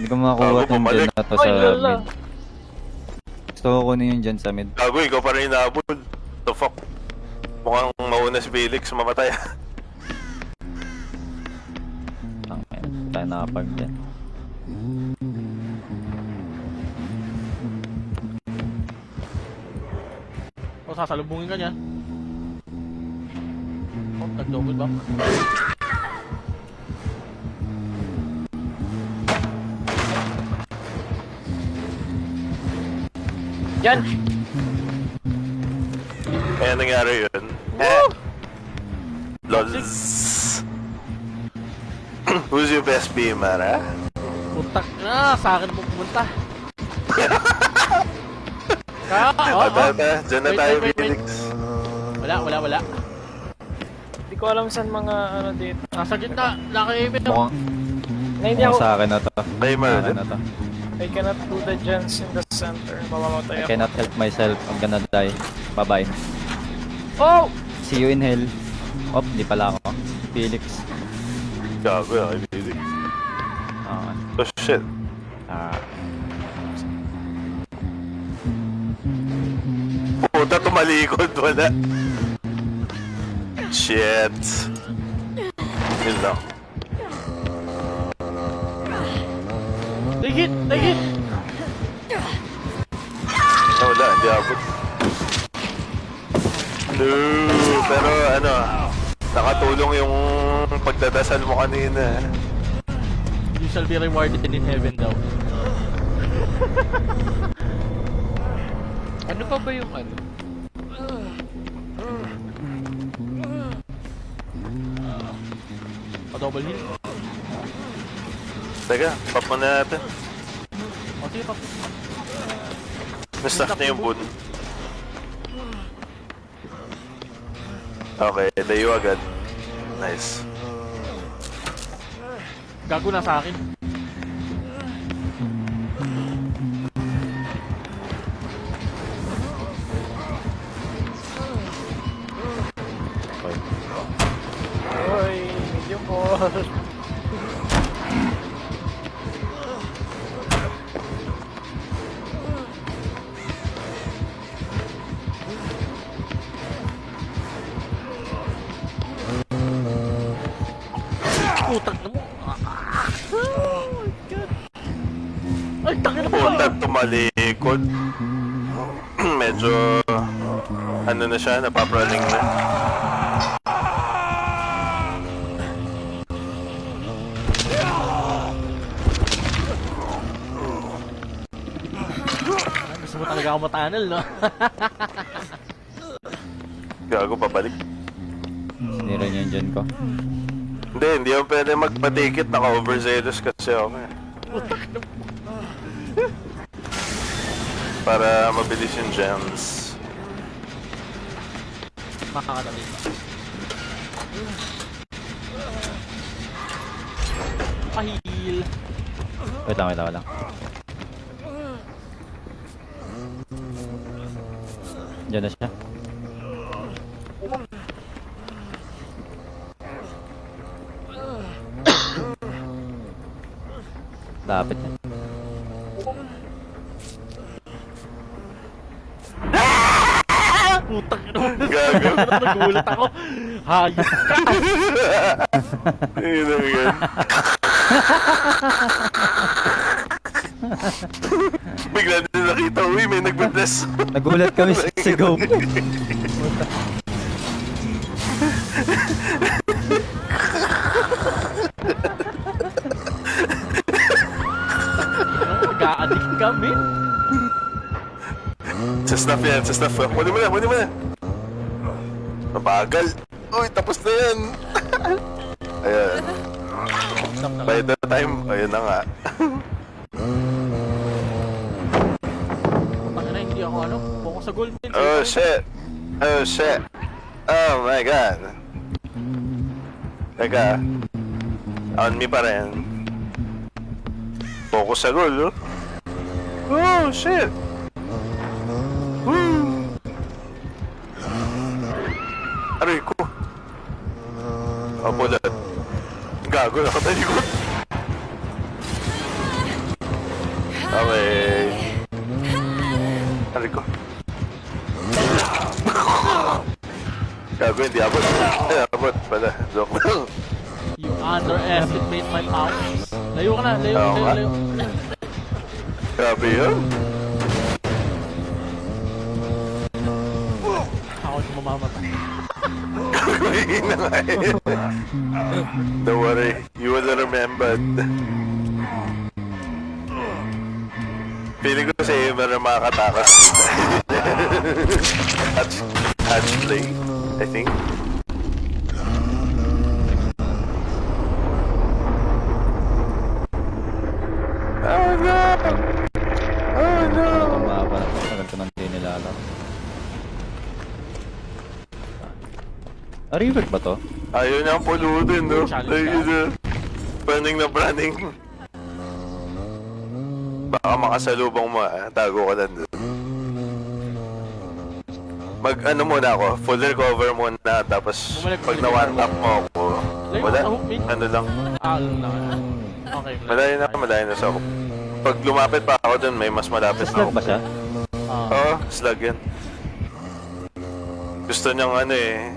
Hindi ko makakuha Gago, tong bumalik. dyan na to Ay, sa lala. mid. Gusto ko kunin yung dyan sa mid. Gago, ikaw pa rin inaabol. The fuck? Mukhang mauna si Felix, mamatay. Tayo nakapag dyan. O, sasalubungin ka niya. Oh, nag-double bump. Yan! Kaya nangyari yun. Lols. Who's your best beamer, ha? Putak na, sa akin mo pumunta. Diyan na tayo, Wait. Felix. Wala. Hindi ko alam saan mga ano dito. Nasa gitna, naka-aimit. Mukhang, Na hindi mukhang ako. sa akin na to. Timer, Sa akin na to. I cannot do the gens in the center. I Mamamatay ako. cannot help myself. I'm gonna die. Bye-bye. Oh! See you in hell. Oh, di pala ako. Felix. Gago, kay Felix. Okay. Oh, shit. Puta, tumalikod, wala. Shit. Yun lang. Ligit! Wala, hindi abot. No, pero ano, nakatulong yung pagdadasal mo kanina. You shall be rewarded in heaven daw. Ano pa ba yung ano? Pa-double heal. Teka, pop mo na natin. O, sige, pop. Na-stuck na yung boon. Okay, layo agad. Nice. Gago na sa akin. Oy, medium ball. Putak na mo. Oh my God. Ay, takin na mo. Puta, tumalikod. Medyo, ano na siya, napapraning na. Gusto mo talaga ako matanal, no? Gago, pabalik. Sinira niya yung dyan ko. Hindi ako pwede magpatikit. Naka-overzealous kasi ako eh. Para mabilis yung gems. Makakatabi. Pahil. Wait lang. Diyan na siya. Lapit na. Putak na mo. Gago. Nagulat ako. Hayop ka. Yun na yun. Bigla din nakita, uy, may nagbe-bless. Nagulat kami sa sigaw mo. Nag-a-addict kami. Sa stuff yan, sa stuff. Muli mo na. Mabagal. Uy, tapos na yan. Ayan. By the time, ayun na nga. Putang na, hindi ako ano. Focus sa gold din. Oh shit. Oh my god. Teka. On me pa rin. Focus sa goal, oh. Oh shit. Woo. Aray ko. Oh, pulat. Gago, nakatalikod. Okay. Ari ko. Gago, hindi abot. Ay, abot pala. Joke lang. You underestimate my powers. Layo ka na, layo, Oo layo, nga. layo. Grabe yun. Ako yung mamamatay. Gagawin na nga eh. Don't worry, you will remember. Feeling ko sa iyo meron makakatakas. Hatch play, I think. Oh no! Oh no! Kumaba na. Tagal ko nang di nilalaro. Rivet ba to? Ayaw niya ang pulutin, no? Challenge Ayun na. Praning na praning. Baka makasalubong mo, tago ka lang dun. Mag-ano muna ako, full recover muna, tapos Bumalik, pag bumalik. na-one tap mo ako, Layo wala, sa hook, mate. ano lang, Alam na. Okay. malayo na sa ako. Pag lumapit pa ako dun, may mas malapit na Slug ako. ba siya? Oo, slug yan. Gusto niyang ano eh,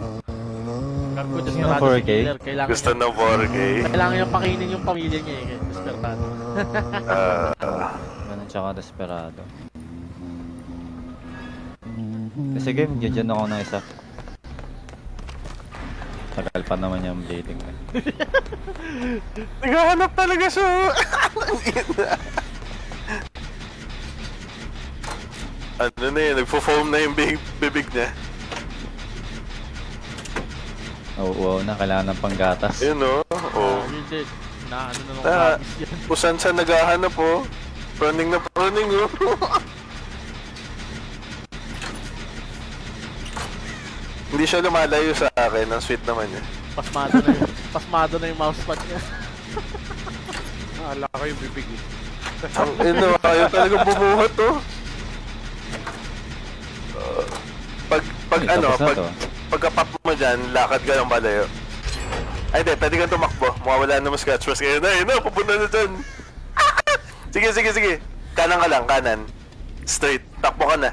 Gago, Yung desperado 4K? si Killer. Kailangan gusto ng 4K. Kailangan niyang pakinin yung pamilya niya eh. Desperado. Ganun tsaka desperado. Sige, dyan ako ng isa. Tagal pa naman yung bleeding. Naghahanap talaga siya. Ano na eh, nagpo-foam na yung bibig niya. Oo, na kailangan ng panggatas. Ayun o. Oh. Hindi. Na ano na nung Ah, promise yan. kung saan siya naghahanap oh. Running na running oh. Hindi siya lumalayo sa akin. Ang sweet naman niya. Pasmado na yun. Pasmado na yung mousepad niya. Naalala ko yung bibig eh. Ang ino, ayaw talagang bumuhat oh. Pag Ay, ano, tapos na pag to. pagka-pop mo dyan, lakad ka ng malayo. Ay, hindi, pwede kang tumakbo. Mawawala na mo scratch pass kayo. Ay, no, pupunta na dyan. Sige, sige, sige. Kanan ka lang, kanan. Straight. Takbo ka na.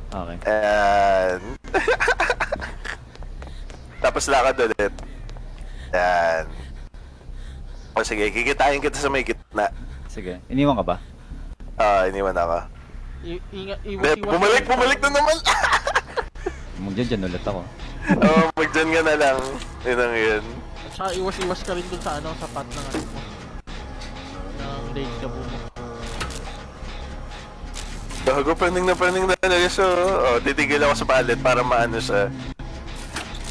Okay. And... Tapos lakad ulit. Yan. O sige, kikitain kita sa may gitna. Sige. Iniwan ka ba? Iniwan ako. Iwas. Bumalik na naman! Magdyan ulit ako. Magdyan ka na lang. Yun ang yun. At saka iwas ka rin dun sa ano, sa path ng ano mo. Ng late ka mo. Bago paning na talaga siya. Titigil ako sa palit para maano siya.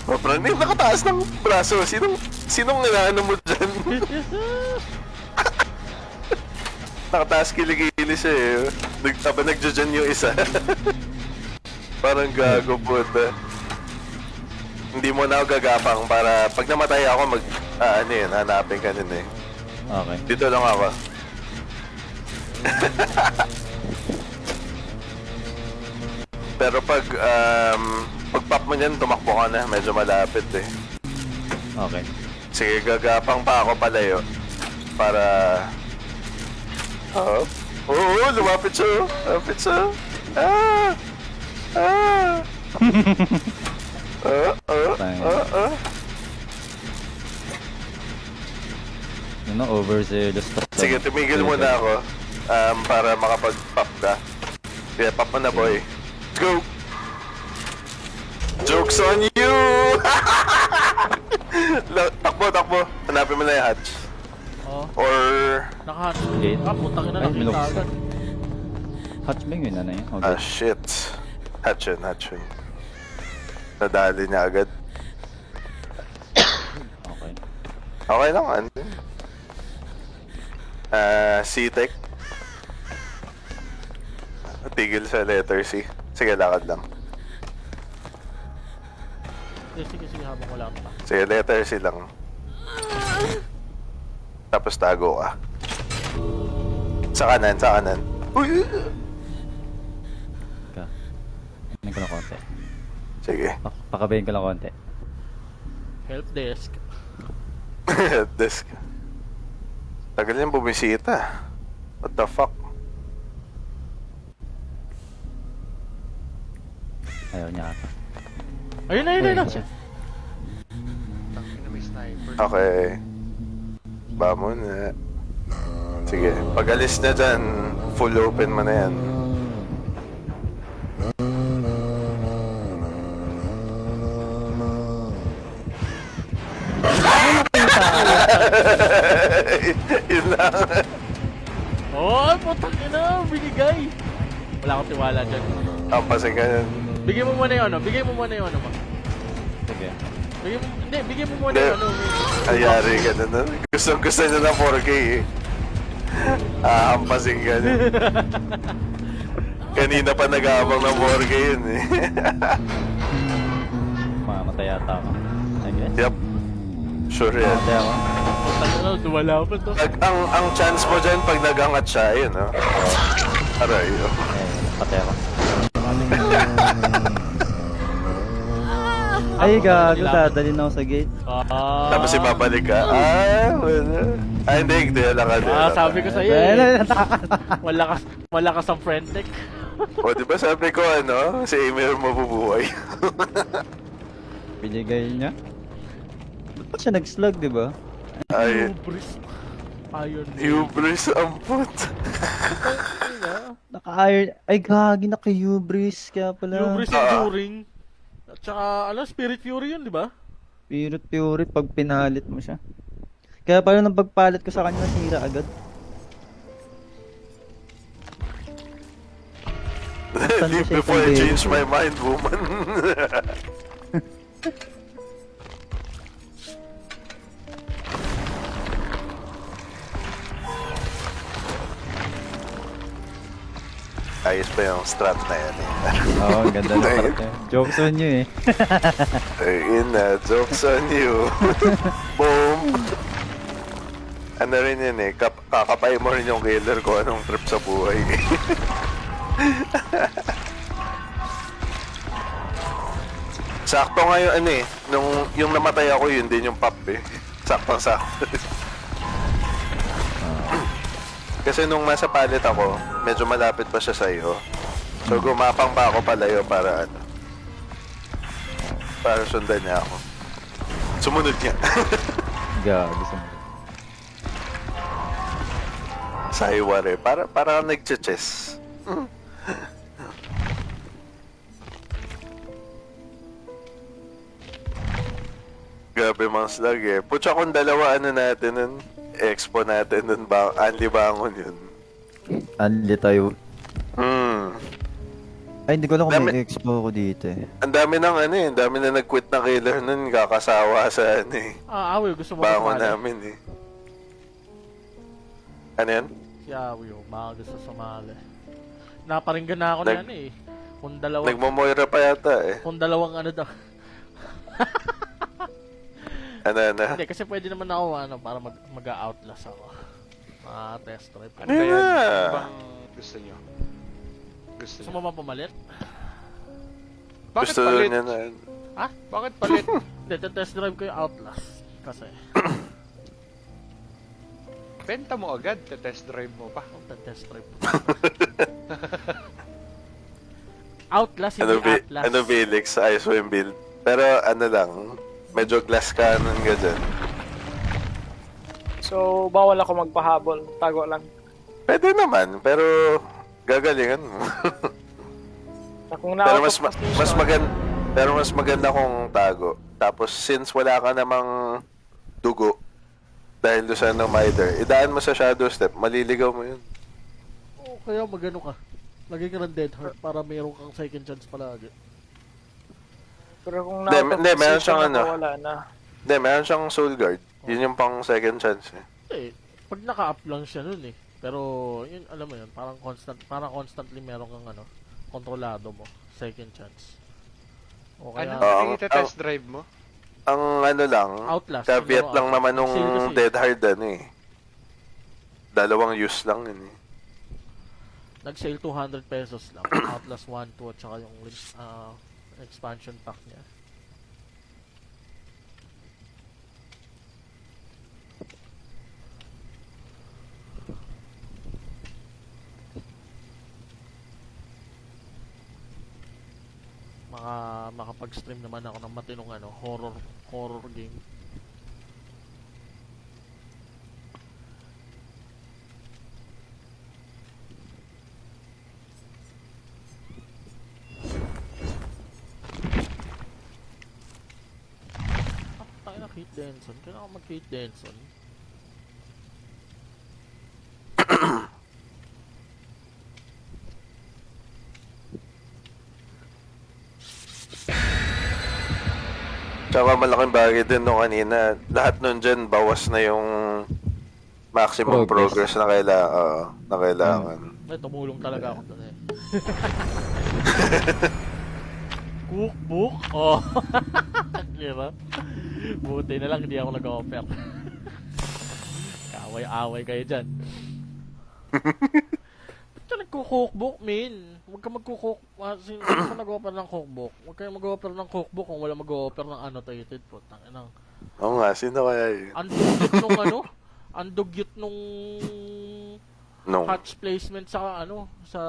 Praning, nakataas ng braso. Sinong inaano mo dyan? Nakataas kiligili siya eh. Nagjo-dyan yung isa. Parang gago puta. Hindi mo na ako gagapang para pag namatay ako ano yun, hanapin ka nun eh. Okay. Dito lang ako. Pero pag pop mo niyan, tumakbo ka na. Medyo malapit eh. Okay. Sige, gagapang pa ako palayo. Para... Oo, lumapit siya. Lumapit siya. Yun na, overzealous ka. Sige, tumigil muna ako. Para makapag-pop ka. Sige, pop mo na boy. Let's go! Joke's on you! Takbo. Hanapin mo na yung hatch. Oh, Or... nakahatch. Late. Putang ina, Ay, nakita minok. agad. Hatchbang yun na yun. Okay. shit. Hatch yun. Nadali niya agad. Okay. Okay lang, ano? C-Tech. Tigil sa letter C. Sige, lakad lang. Sige, habang wala pa. Sige, letter C lang. Tapos tago ka. Sa kanan. Uy! Ka. Ano ko lang konti. Sige. Pakabayin ko lang konti. Help desk. Desk. Tagal niyang bumisita. What the fuck? Ayaw niya ata. Ayun na, ayun na, ayun na. Tangin na may sniper. Okay. Ba muna. Sige, pag alis na dyan, full open mo na yan. Yun lang. Oh, putang ina, binigay. Wala akong tiwala dyan. Ampasin ka yan. Bigay mo muna yung ano, bigay mo muna yung ano, ma. Sige. Bigay mo muna yung ano. Ayari ka na nun. Gusto niya ng 4K eh. Ampasin ka na. Kanina pa nag-aabang ng 4K yun eh. Mamamatay yata ako. I guess. Yep. Sure yan. Mamamatay ako. Putang ina, duwala pa to. Ang chance mo dyan pag nag-angat siya, yun oh. Aray oh. Patay ako. Ay, gago. Dadalhin ako sa gate. Tapos ibabalik ka. Wala. Hindi lang ka. Sabi ko sa'yo wala ka sa friend deck. O, di ba sabi ko si Emir mabubuhay. Binigay niya. Ba't pa siya nag-slug, di ba? Ay, Hubris. Iron Man. hubris ang put. Naka-iron. Ay, gagi. Naka-hubris. Kaya pala. Hubris enduring. At saka, Spirit Fury yun, di ba? Pirot Fury pag pinalit mo siya. Kaya pala nang pagpalit ko sa kanya, nasira agad. Leave before I change my mind, woman. Ayos pa yung strat na yan eh. Oo, ang ganda ng strat niya. Jokes on you eh. Ayun na, jokes on you. Boom! Ano rin yan eh, kakapay mo rin yung killer ko anong trip sa buhay. Sakto nga yung yung namatay ako yun din yung pop eh. Saktong-sakto. Kasi nung nasa palit ako, medyo malapit pa siya sa'yo. So gumapang pa ako palayo para para sundan niya ako. Sumunod niya. Gago sa Saiware. Para nagche-chess. Grabe mga slag eh. Putsa kung dalawa natin nun. Expo natin nun ba? Anli Bangon yun. Anli tayo. Ay, hindi ko alam kung may Dami- expo ko dito eh. Ang dami ng ang dami na nag-quit na killer nun. Kakasawa sa Awi, gusto mo bangon sumali? namin eh. Ano yan? Si Awi, baka gusto sumali. Naparinggan na ako Nag- niyan eh. Kung Nagmomoira pa yata eh. kung dalawang ano daw. Ano? Hindi, kasi pwede naman ako para mag-outlast ako. Test drive. Ano ba yan? Yeah. Ano bang gusto nyo? Gusto Gusto nyo? mo ba pamalit? Bakit Gusto palit? niya na. Ha? Bakit palit? Hindi, test drive ko yung outlast. Kasi, Benta mo agad, test drive mo pa. test drive ko. Outlast, hindi Atlas. Felix? Ayos mo yung build. Pero lang, medyo glass cannon ka dyan. So, bawal ako magpahabol. Tago lang. Pwede naman, pero gagalingan mo. Na kung pero mas maganda kung tago. Tapos since wala ka namang dugo dahil doon sa Mider, idaan mo sa shadow step, maliligaw mo yun. Kaya magano ka. Lagi ka ng dead heart para mayroon kang second chance palagi. Pero kung Hindi, meron siyang wala na. Hindi, meron siyang soul guard. Yun yung pang second chance eh. Pag naka-up lang siya nun eh. Pero, yun, alam mo yun, parang constantly meron kang kontrolado mo. Second chance. O kaya, Ano test drive mo? Ang lang, Outlast. caveat lang naman nung Kasi- Dead Hard Dalawang use lang yun eh. nag-sale 200 pesos lang. Outlast 1, 2, at saka yung expansion pack niya. makapag-stream naman ako ng matinong ano, horror game. Tayo na Kate Denson. Kailangan ako mag-Kate Denson. Tsaka malaking bagay din nung kanina. Lahat nun dyan, bawas na yung maximum progress na kailangan. May tumulong talaga ako doon eh. Cookbook? Oh. Diba? Buti na lang hindi ako nag-offer. Kaaway-away kayo dyan. Ba't ka nagko-cookbook, min? Huwag ka magko-cook... Sino ka nag-offer ng cookbook? Huwag kayo mag-offer ng cookbook kung wala mag-offer ng annotated po. Tanginang. Oo nga, sino kaya yun? Ang dugyot nung ano? Ang dugyot nung... No. Hatch placement sa ano? Sa...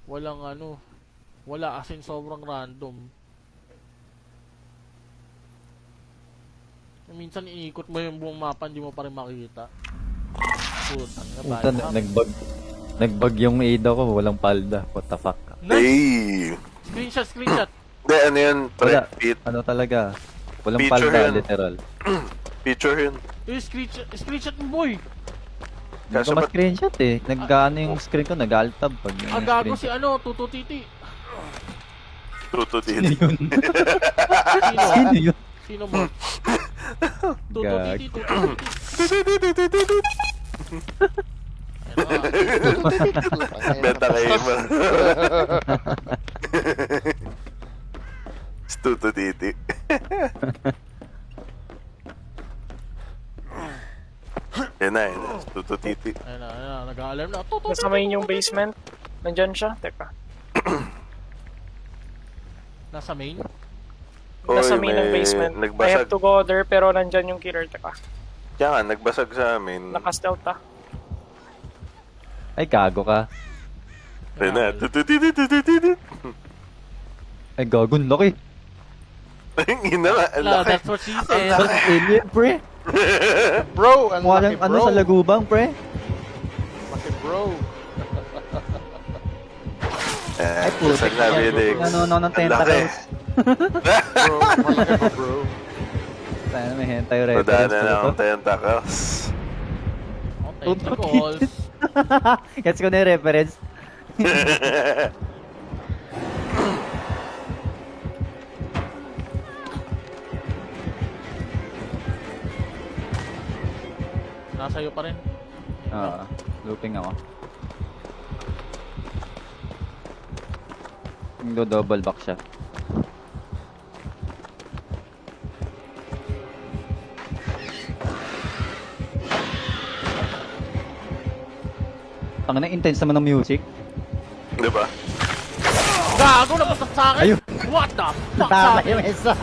Walang ano... Wala, as in sobrang random. Minsan iikot mo yung buong mapa, hindi mo pa rin makita. Putang na Puta, bad. nagbag yung Ada ko, walang palda. What the fuck? Nice! Hey! Screenshot! Hindi, ano yun? Wala. Pit. Ano talaga? Walang Feature palda, yun. literal. Feature yun. Screenshot mo, boy! Hindi ko ma-screenshot eh. Nag-ano yung screen ko, nag-alt-tab pag Ang gago si ano, Tuto Titi. Tuto Sino dito. yun? Sino? Sino yun? Sino mo? Tuto Gag. Titi, Tuto Titi. Ayun na nga. Benta kayo mo. Tuto dito. Yan na. Tuto titi. Ayun na, nag-a-alarm na. Tuto Nasa main yung basement. Nandyan siya. Teka. Nasa main? Nasa Oy, main ng may basement. I have nagbasag. to go there pero nandyan yung killer. Teka. Kaya nga, nagbasag sa amin. Nakast out ah. Ay, gago ka. Yan na. Tuto titi, tuto titi. Ay, gago, ang laki. Ang ina nga, ang Wala, laki. that's what she said. That's alien, pre. Bro, ang Mukha laki lang, ano, bro. sa lagubang, pre. Laki bro. Ay, putik. Saan na, Felix? Ano, ng Ang laki. tentacles. Bro, malaki ba bro? Sana may hentai Padana reference na ko to. ang tentacles. Oh, tentacles. Gets ko na yung reference. Nasa iyo pa rin. Looping ako. Double back siya. Tangina, intense naman ng music. Diba? Gago na basta sa akin! Ayun. What the fuck sa akin? isa.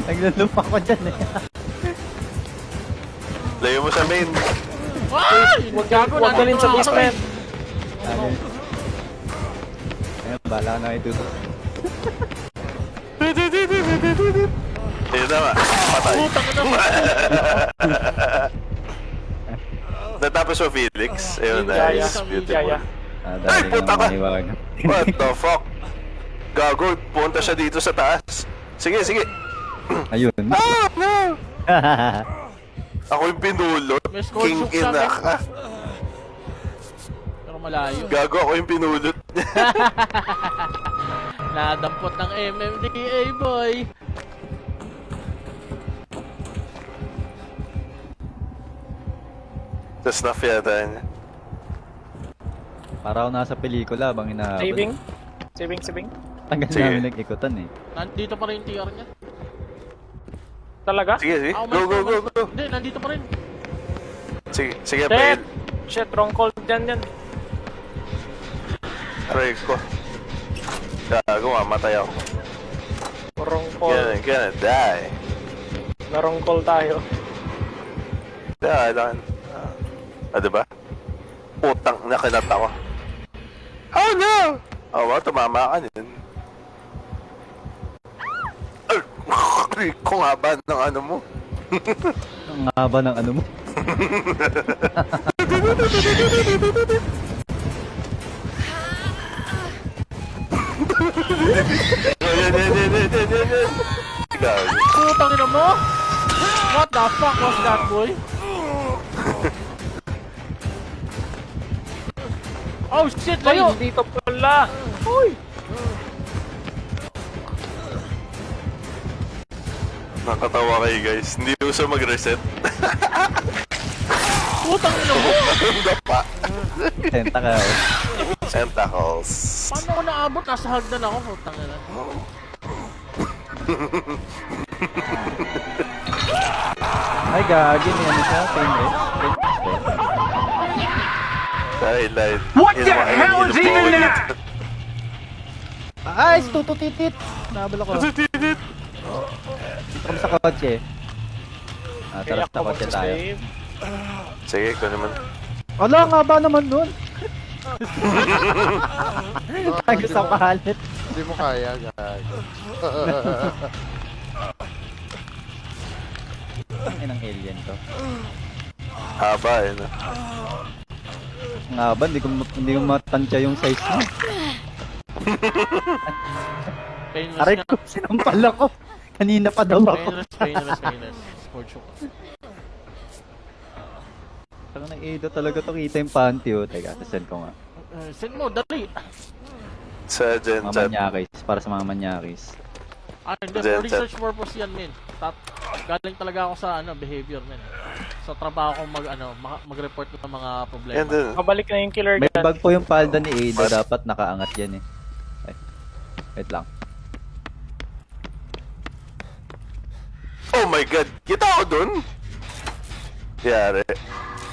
Naglulup ako dyan eh. Layo mo sa main. Ay! Gago na! Huwag dalhin sa basement. Ayun, bala na ito. Ayun na nga. Patay. Putang ina mo! Natapos mo, Felix. Ayun, Yaya. nice. Beautiful. Yaya. Dali puta na ka! maniwag. What the fuck? Gago, punta siya dito sa taas. Sige, sige. Ayun. Ah, no! Ako yung pinulot. May score King shook sa ina akin. ka. Pero malayo. Gago, ako yung pinulot. Nadampot ng MMDA boy! Sa snuff yata niya. Para ako nasa pelikula bang hinahabol. Saving. Saving. Tagal Sige. namin nag-ikutan eh. Nandito pa rin yung TR niya. Talaga? Sige, sige. Ah, Go, go, go, go. Hindi, nandito pa rin. Sige, sige, Shit! pain. Shit, wrong call dyan yan. Try ko. Gago, mamatay ako. Wrong call. Gonna die. Na wrong call tayo. Kailangan. Ah, diba? Putang nakinat ako. Oh no! Oh, wow, tumama ka din. Ay, kung haba ng ano mo. Ang haba ng ano mo. Yan. Ikaw. Putang ina mo! What the fuck was that, boy? Oh shit, Ay, layo! dito pala. Uy! Nakatawa kayo guys. Hindi uso mag-reset. Putang ina mo! Dapa. Tentacle. Tentacles. Paano ko naabot? Nasa hagdan ako, putang ina. Ay, gagi niya ano siya. Pain rate. Highlight. What the hell is even that? Ay, tututitit. Nabala ko. Dito kami sa kotse. Tara Kaya sa ako kotse tayo. mag-save. Sige, ko naman. Ala, nga ba naman nun? Tago sa palit. Hindi mo kaya, gago. Ay, ng alien to. Haba eh, no? Nga ba, hindi ko matansya yung size mo. Painless Aray nga. ko, sinampal ako. Kanina pa daw ako. Painless. Sport shock. Parang nag-Ada talaga to, kita yung panty oh. Teka, send ko nga. Send mo, dali! Sa Gen Mga Chat. manyakis, para sa mga manyakis. Hindi, Gen for chat. research purpose yan, men. Galing talaga ako sa behavior, men. Sa trabaho ko mag-report ng mga problema. Yan din. Mabalik na yung killer May gun. bag po yung palda ni Ada, dapat nakaangat yan eh. Ay, wait lang. Oh my god! Kita ako dun! Yari.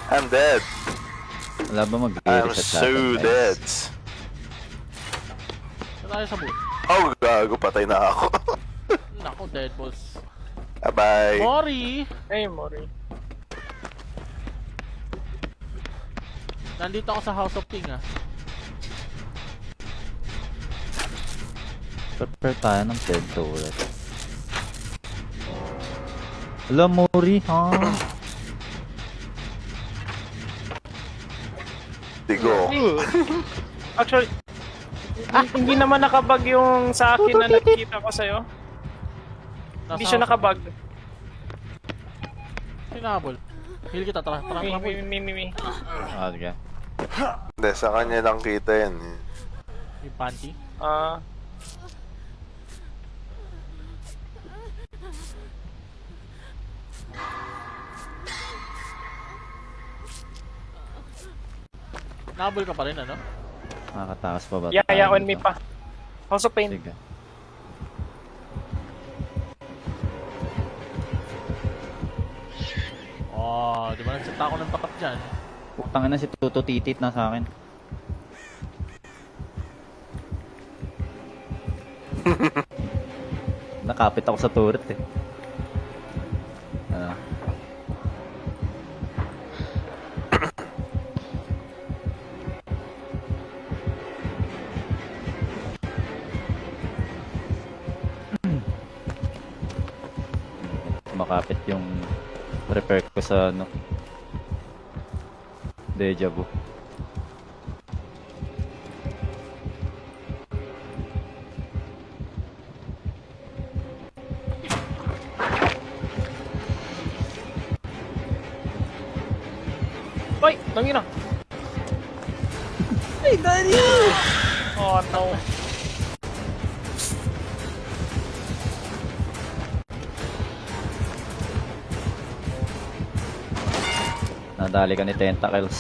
I'm dead. Wala ba I'm mag-reset so dead. Saan tayo sa boot? Oh, gago. Patay na ako. Nako, dead balls. Bye-bye. Mori! Ay, Mori. Nandito ako sa House of King, ah. Prepare tayo ng dead turret. Hello, Mori, ha? Digo. Actually, hindi naman nakabag yung sa akin na nakikita ko sa'yo. Hindi siya nakabag. Sinabol. Heal kita, tara. Mi. Ah, sige. Hindi, sa kanya lang kita yan. eh. Yung panty. Ah, Nabol ka pa rin, ano? Makakatakas pa ba? yayaon tayo me dito? pa. House of Pain. Sige. Oh, di ba nagsita ako ng tapat dyan? Putang na si Tuto titit na sa akin. Nakapit ako sa turret eh. Ano? Makapit yung repair ko sa ano. Deja vu. Ay, nangina. Ay, Daniel! Oh, no. Nadali ka ni Tentacles.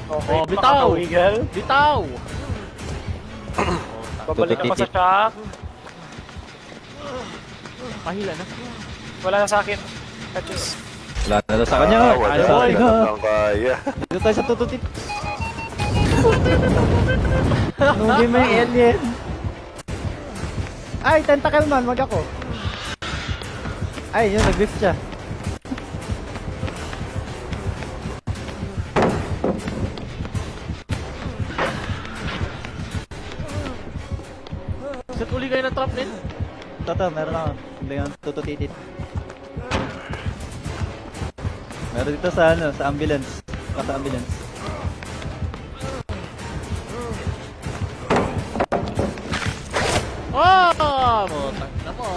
Okay, Oh, bitaw! makakawigal. Bitaw! Babalik ako sa Tututit. shock. Pahila na. Wala na sa akin. Catches. Wala na daw sa kanya. Wala Ayaw sa akin, ha? lang kaya. Dito tayo sa tututit. Nungin mo yung alien. Ay, tentacle man, wag ako. Ay, yun, nag-lift siya. Set uli kayo ng trap, Nin. Tata, meron ako. Hindi nga tututitit. Meron dito sa ano, sa ambulance. Sa ambulance. Oh! Butang na mo.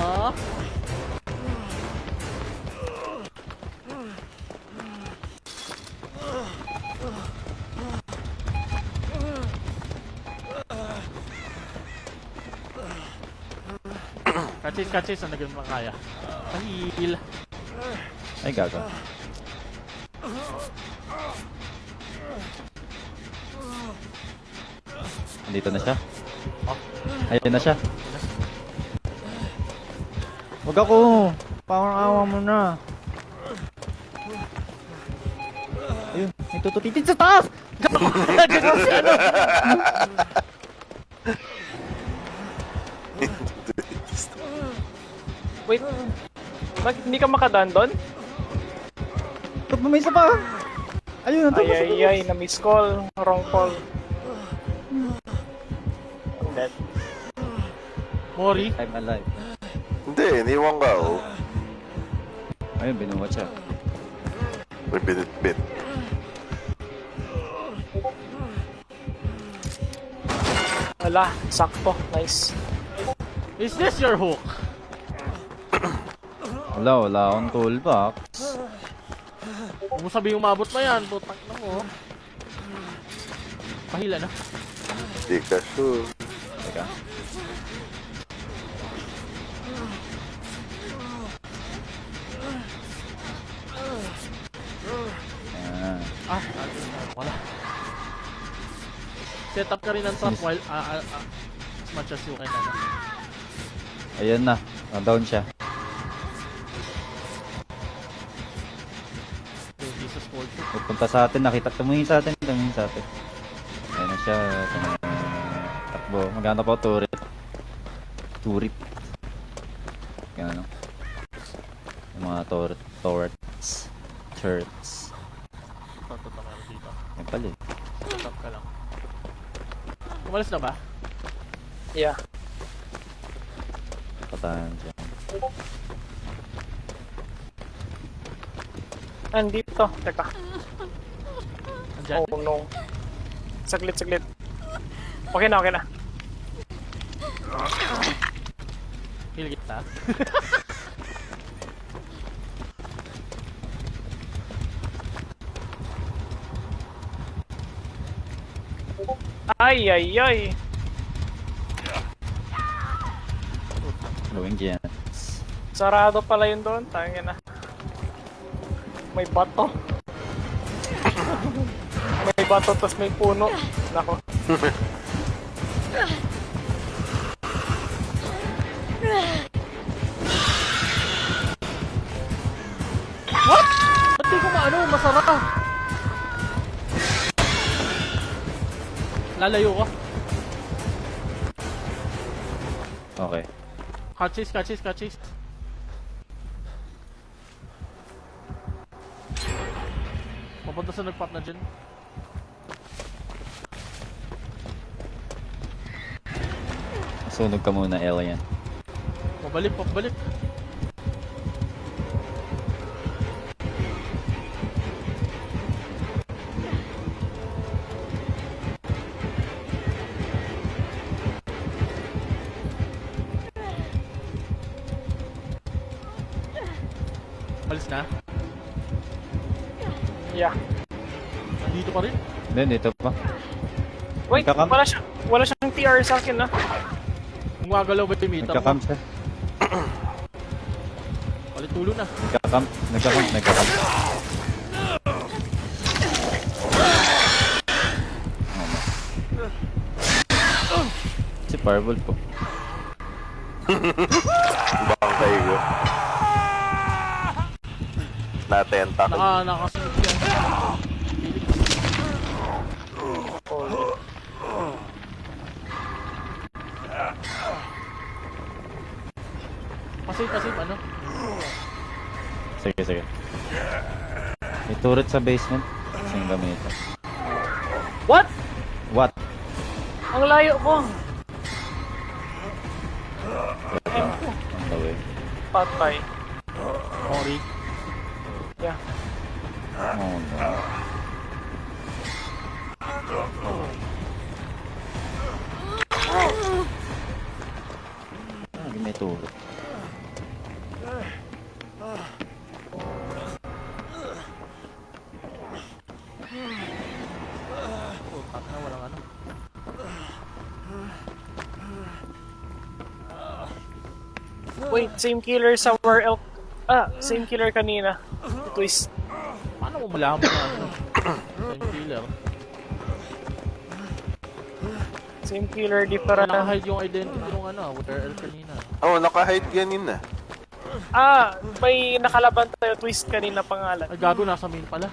Kachis, ang naging makaya. Pahil. Ay, gago. Andito na siya. Ayun na siya. Wag ako. Parang awa mo na. Ayun, may tututitit sa taas! Ganun si ano. Wait. Bakit hindi ka makadaan doon? Ba't may isa pa? Ayun, nandun pa sa Ay, na-miss call. Wrong call. I'm dead. Mori. I'm alive. Hindi, iniwan ka, oh. Ayun, binuwat siya. May binit-bit. Wala, sakto. Nice. Is this your hook? Wala akong toolbox. Huwag mo sabihin umabot pa yan. Butang na mo. Pahila na. Hindi ka sure. Teka. Ayan. Wala. Set up ka rin ng trap while as much as you can. Ano. Ayan na. Na-down siya. Okay, Jesus called you. Pupunta sa atin. Tumingin sa atin. Ayan na siya. Takbo. Maganda pa turret. Turret. Gano. Yung mga turrets. Turrets. Ito meron dito. Yan pala eh. Set up ka lang. Umalis na ba? Yeah. Patahan siya. Andito. Teka. Andyan? Oh no. Saglit. Okay na. Heal kita. Ay. Blowing Giants. Sarado pala yun doon. Tangin na. May bato. May bato tas may puno. Nako. Ba't di ko maano? Masara. Lalayo ko. Okay. Catches. Papunta sa nagpop na dyan. Sunog ka muna, alien. Pabalik. Alis na? Yeah. Dito pa rin? Hindi, dito pa. Wait, Nagka-camp? wala siyang TR sa akin ah. Kung gagalaw ba yung meter mo? Nagka-camp siya. Palit tulo na. Nagka-camp. Si Fireball po. Bangkay ko. Natenta ko. Nakasunod yan. Pasave, ano? Sige, sige. May turret sa basement. Saan gamitin? What? What? Ang layo ko. On the way. Patay. Ori. Yeah. Oh no. May turret. Putak na, walang ano. Wait, same killer somewhere else. Ah, same killer kanina. Twist. Paano mo malaman na ano? Same killer. Same killer, different. Nakahide yung identity ng ano, WRL kanina. Oh, naka-hide ganin na. Ah, may nakalaban tayo twist kanina pangalan. Ay, gago, nasa main pala.